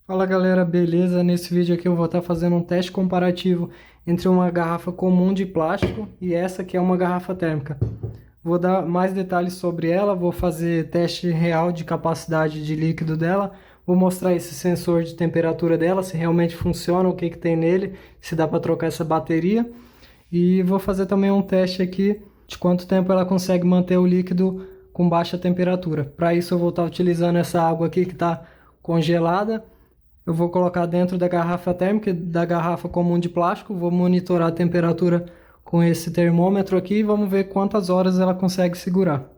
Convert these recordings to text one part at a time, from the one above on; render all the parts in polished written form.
Fala galera, beleza? Nesse vídeo aqui eu vou estar fazendo um teste comparativo entre uma garrafa comum de plástico e essa que é uma garrafa térmica. Vou dar mais detalhes sobre ela, vou fazer teste real de capacidade de líquido dela, vou mostrar esse sensor de temperatura dela, se realmente funciona, o que que tem nele, se dá para trocar essa bateria. E vou fazer também um teste aqui de quanto tempo ela consegue manter o líquido com baixa temperatura. Para isso eu vou estar utilizando essa água aqui que está congelada. Eu vou colocar dentro da garrafa térmica, da garrafa comum de plástico, vou monitorar a temperatura com esse termômetro aqui e vamos ver quantas horas ela consegue segurar.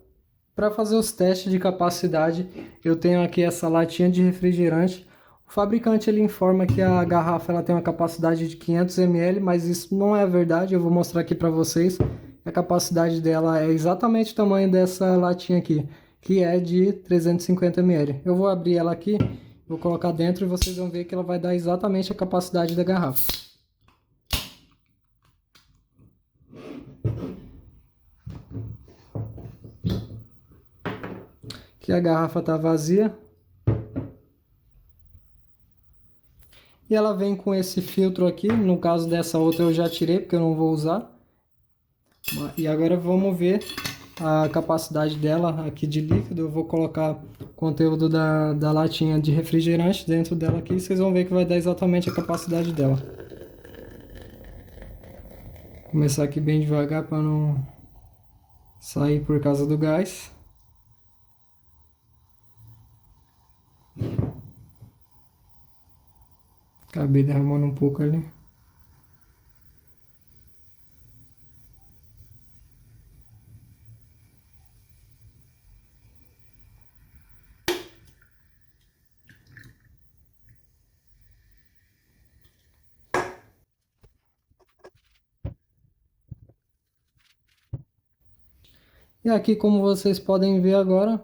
Para fazer os testes de capacidade, eu tenho aqui essa latinha de refrigerante. O fabricante ele informa que a garrafa ela tem uma capacidade de 500 ml, mas isso não é verdade. Eu vou mostrar aqui para vocês. A capacidade dela é exatamente o tamanho dessa latinha aqui, que é de 350 ml. Eu vou abrir ela aqui, vou colocar dentro e vocês vão ver que ela vai dar exatamente a capacidade da garrafa. Aqui a garrafa está vazia. E ela vem com esse filtro aqui, no caso dessa outra eu já tirei porque eu não vou usar. E agora vamos ver a capacidade dela aqui de líquido. Eu vou colocar o conteúdo da latinha de refrigerante dentro dela aqui e vocês vão ver que vai dar exatamente a capacidade dela. Vou começar aqui bem devagar para não sair por causa do gás. Acabei derramando um pouco ali. E aqui, como vocês podem ver agora,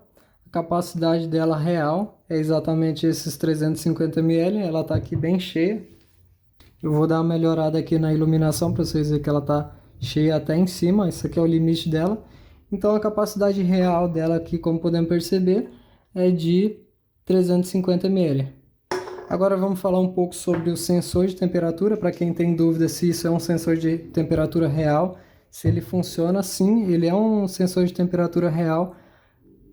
a capacidade dela real é exatamente esses 350 ml. Ela está aqui bem cheia. Eu vou dar uma melhorada aqui na iluminação para vocês verem que ela está cheia até em cima. Esse aqui é o limite dela. Então a capacidade real dela aqui, como podemos perceber, é de 350 ml. Agora vamos falar um pouco sobre o sensor de temperatura. Para quem tem dúvida se isso é um sensor de temperatura real, se ele funciona, sim, ele é um sensor de temperatura real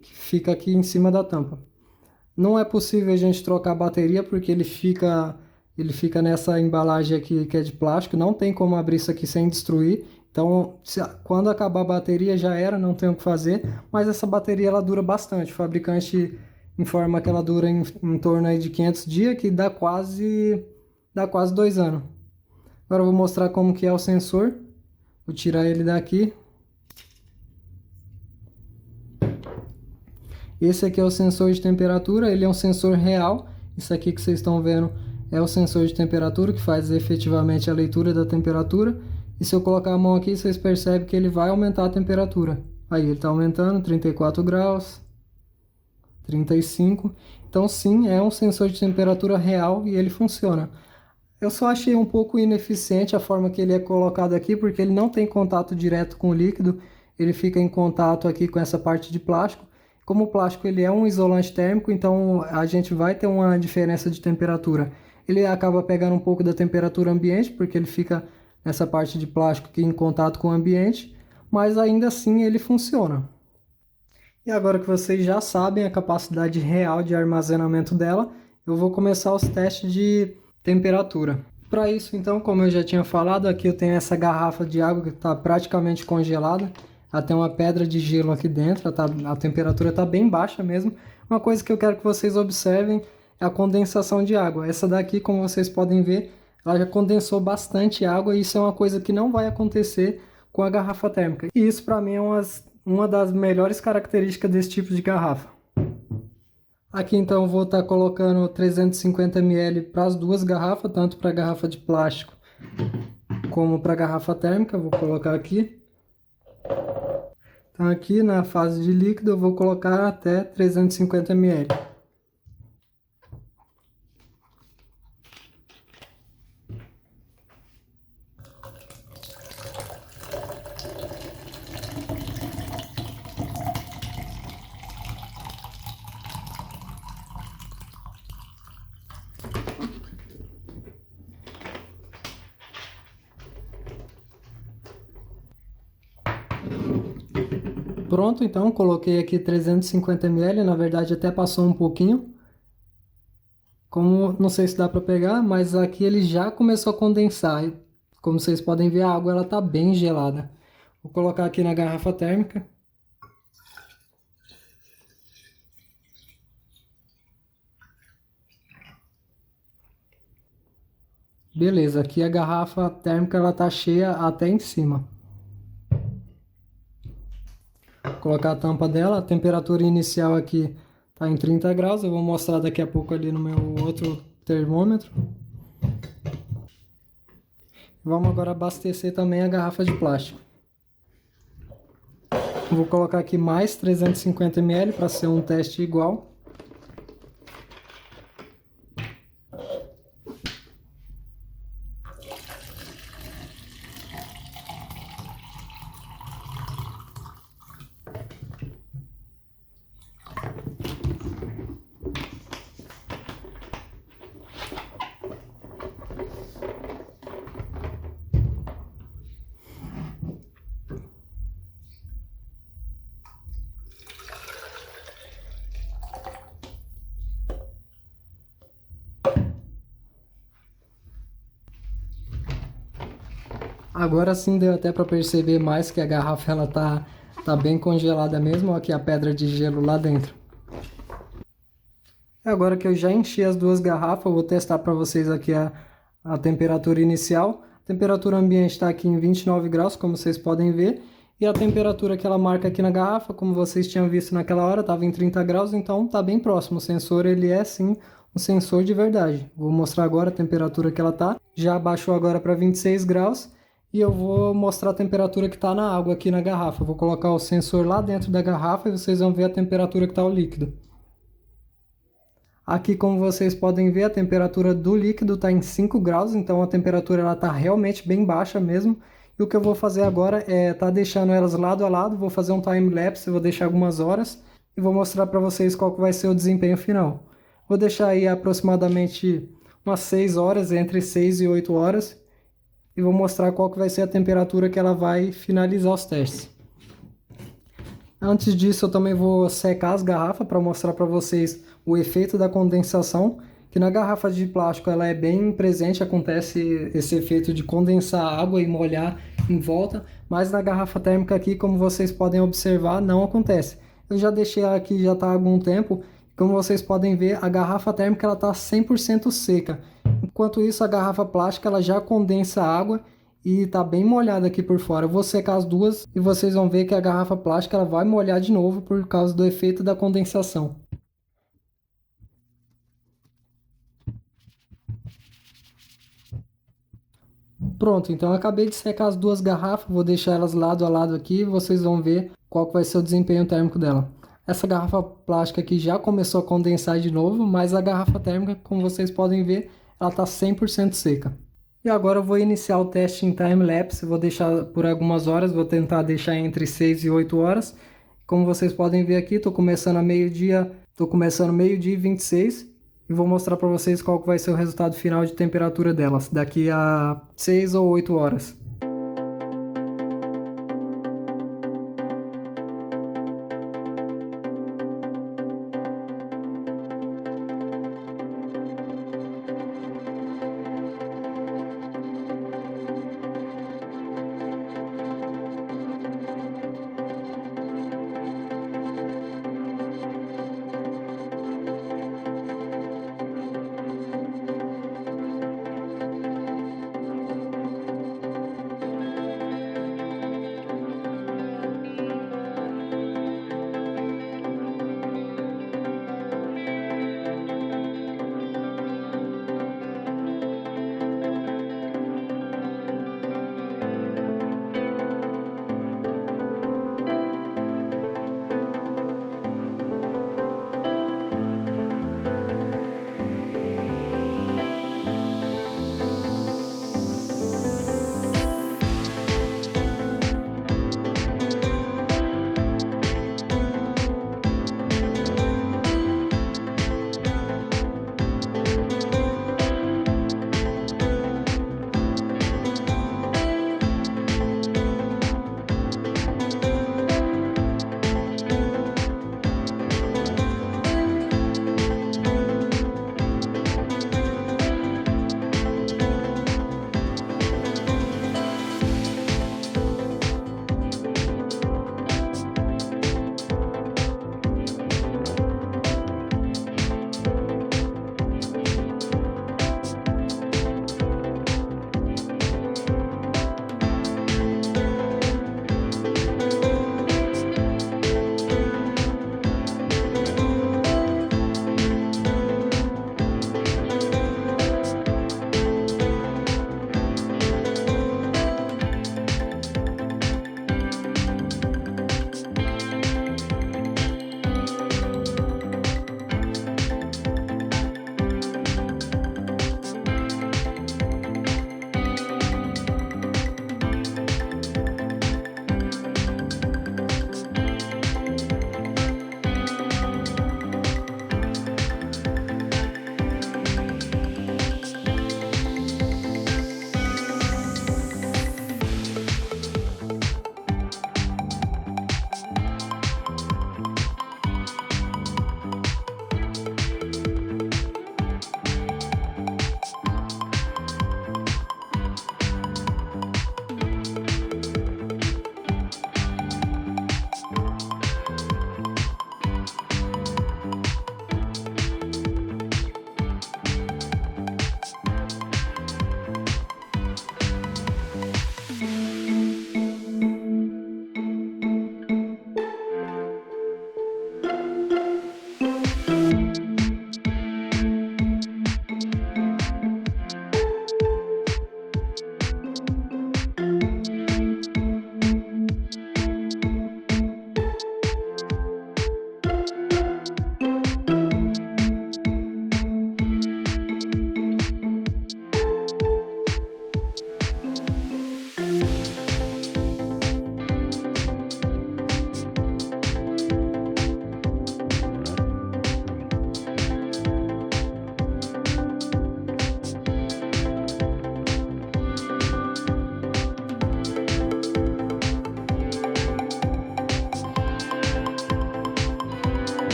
que fica aqui em cima da tampa. Não é possível a gente trocar a bateria porque ele fica nessa embalagem aqui que é de plástico, não tem como abrir isso aqui sem destruir. Então, quando acabar a bateria já era, não tem o que fazer, mas essa bateria ela dura bastante. O fabricante informa que ela dura em torno aí de 500 dias, que dá quase 2 anos. Agora eu vou mostrar como que é o sensor. Vou tirar ele daqui. Esse aqui é o sensor de temperatura, ele é um sensor real. Isso aqui que vocês estão vendo é o sensor de temperatura que faz efetivamente a leitura da temperatura. E se eu colocar a mão aqui, vocês percebem que ele vai aumentar a temperatura. Aí ele está aumentando, 34 graus, 35. Então sim, é um sensor de temperatura real e ele funciona. Eu só achei um pouco ineficiente a forma que ele é colocado aqui, porque ele não tem contato direto com o líquido, ele fica em contato aqui com essa parte de plástico. Como o plástico ele é um isolante térmico, então a gente vai ter uma diferença de temperatura. Ele acaba pegando um pouco da temperatura ambiente, porque ele fica nessa parte de plástico aqui em contato com o ambiente, mas ainda assim ele funciona. E agora que vocês já sabem a capacidade real de armazenamento dela, eu vou começar os testes de temperatura. Para isso, então, como eu já tinha falado, aqui eu tenho essa garrafa de água que está praticamente congelada. Ela tem uma pedra de gelo aqui dentro, a temperatura está bem baixa mesmo. Uma coisa que eu quero que vocês observem é a condensação de água. Essa daqui, como vocês podem ver, ela já condensou bastante água e isso é uma coisa que não vai acontecer com a garrafa térmica. E isso para mim é uma das melhores características desse tipo de garrafa. Aqui então eu vou estar colocando 350 ml para as duas garrafas, tanto para a garrafa de plástico como para a garrafa térmica. Vou colocar aqui. Então aqui na fase de líquido eu vou colocar até 350 ml. Pronto, então coloquei aqui 350 ml, na verdade até passou um pouquinho. Como não sei se dá para pegar, mas aqui ele já começou a condensar. Como vocês podem ver, a água ela tá bem gelada. Vou colocar aqui na garrafa térmica. Beleza, aqui a garrafa térmica ela tá cheia até em cima. Vou colocar a tampa dela, a temperatura inicial aqui tá em 30 graus. Eu vou mostrar daqui a pouco ali no meu outro termômetro. Vamos agora abastecer também a garrafa de plástico. Vou colocar aqui mais 350 ml para ser um teste igual. Agora sim deu até para perceber mais que a garrafa ela tá bem congelada mesmo, aqui a pedra de gelo lá dentro. Agora que eu já enchi as duas garrafas, eu vou testar para vocês aqui a temperatura inicial. A temperatura ambiente está aqui em 29 graus, como vocês podem ver. E a temperatura que ela marca aqui na garrafa, como vocês tinham visto naquela hora, estava em 30 graus, então está bem próximo. O sensor ele é sim um sensor de verdade. Vou mostrar agora a temperatura que ela está. Já abaixou agora para 26 graus. E eu vou mostrar a temperatura que está na água aqui na garrafa. Eu vou colocar o sensor lá dentro da garrafa e vocês vão ver a temperatura que está o líquido. Aqui, como vocês podem ver, a temperatura do líquido está em 5 graus, então a temperatura está realmente bem baixa mesmo. E o que eu vou fazer agora é estar deixando elas lado a lado, vou fazer um time-lapse, vou deixar algumas horas e vou mostrar para vocês qual que vai ser o desempenho final. Vou deixar aí aproximadamente umas 6 horas, entre 6 e 8 horas, e vou mostrar qual que vai ser a temperatura que ela vai finalizar os testes. Antes disso, eu também vou secar as garrafas para mostrar para vocês o efeito da condensação, que na garrafa de plástico ela é bem presente, acontece esse efeito de condensar água e molhar em volta, mas na garrafa térmica aqui, como vocês podem observar, não acontece. Eu já deixei ela aqui já está há algum tempo, como vocês podem ver, a garrafa térmica ela está 100% seca. Enquanto isso, a garrafa plástica ela já condensa água e tá bem molhada aqui por fora. Eu vou secar as duas e vocês vão ver que a garrafa plástica ela vai molhar de novo por causa do efeito da condensação. Pronto, então eu acabei de secar as duas garrafas, vou deixar elas lado a lado aqui e vocês vão ver qual que vai ser o desempenho térmico dela. Essa garrafa plástica aqui já começou a condensar de novo, mas a garrafa térmica, como vocês podem ver, ela está 100% seca. E agora eu vou iniciar o teste em time-lapse, vou deixar por algumas horas, vou tentar deixar entre 6 e 8 horas. Como vocês podem ver aqui, estou começando meio-dia e 26 e vou mostrar para vocês qual que vai ser o resultado final de temperatura delas, daqui a 6 ou 8 horas.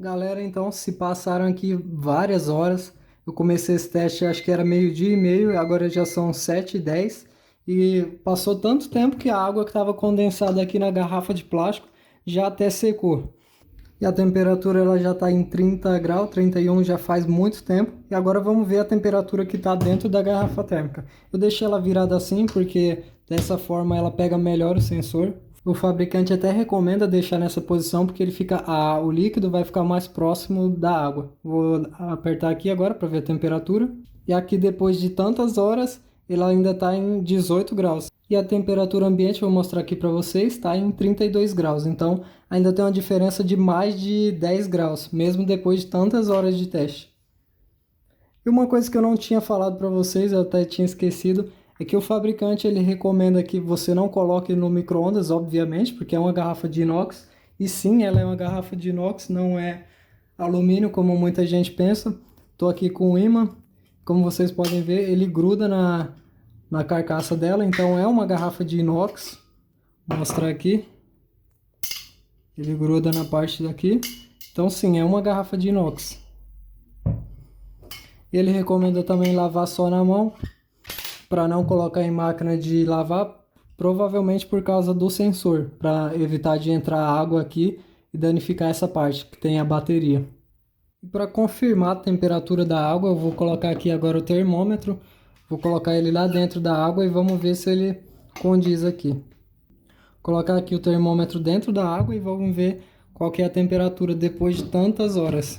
Galera, então se passaram aqui várias horas. Eu comecei esse teste, acho que era 12h30, e agora já são 7h10. E passou tanto tempo que a água que estava condensada aqui na garrafa de plástico já até secou. E a temperatura ela já está em 30 graus, 31 já faz muito tempo. E agora vamos ver a temperatura que está dentro da garrafa térmica. Eu deixei ela virada assim porque dessa forma ela pega melhor o sensor. O fabricante até recomenda deixar nessa posição porque ele fica, o líquido vai ficar mais próximo da água. Vou apertar aqui agora para ver a temperatura. E aqui depois de tantas horas, ele ainda está em 18 graus. E a temperatura ambiente, vou mostrar aqui para vocês, está em 32 graus. Então ainda tem uma diferença de mais de 10 graus, mesmo depois de tantas horas de teste. E uma coisa que eu não tinha falado para vocês, eu até tinha esquecido, é que o fabricante ele recomenda que você não coloque no micro-ondas, obviamente, porque é uma garrafa de inox. E sim, ela é uma garrafa de inox, não é alumínio como muita gente pensa. Estou aqui com o ímã, como vocês podem ver, ele gruda na carcaça dela, então é uma garrafa de inox. Vou mostrar aqui. Ele gruda na parte daqui. Então sim, é uma garrafa de inox. Ele recomenda também lavar só na mão, para não colocar em máquina de lavar, provavelmente por causa do sensor, para evitar de entrar água aqui e danificar essa parte que tem a bateria. E para confirmar a temperatura da água, eu vou colocar aqui agora o termômetro, vou colocar ele lá dentro da água e vamos ver se ele condiz aqui. Colocar aqui o termômetro dentro da água e vamos ver qual que é a temperatura depois de tantas horas.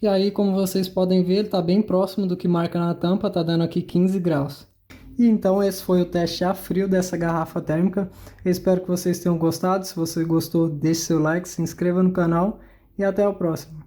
E aí, como vocês podem ver, ele está bem próximo do que marca na tampa, está dando aqui 15 graus. E então esse foi o teste a frio dessa garrafa térmica. Eu espero que vocês tenham gostado. Se você gostou, deixe seu like, se inscreva no canal e até o próximo.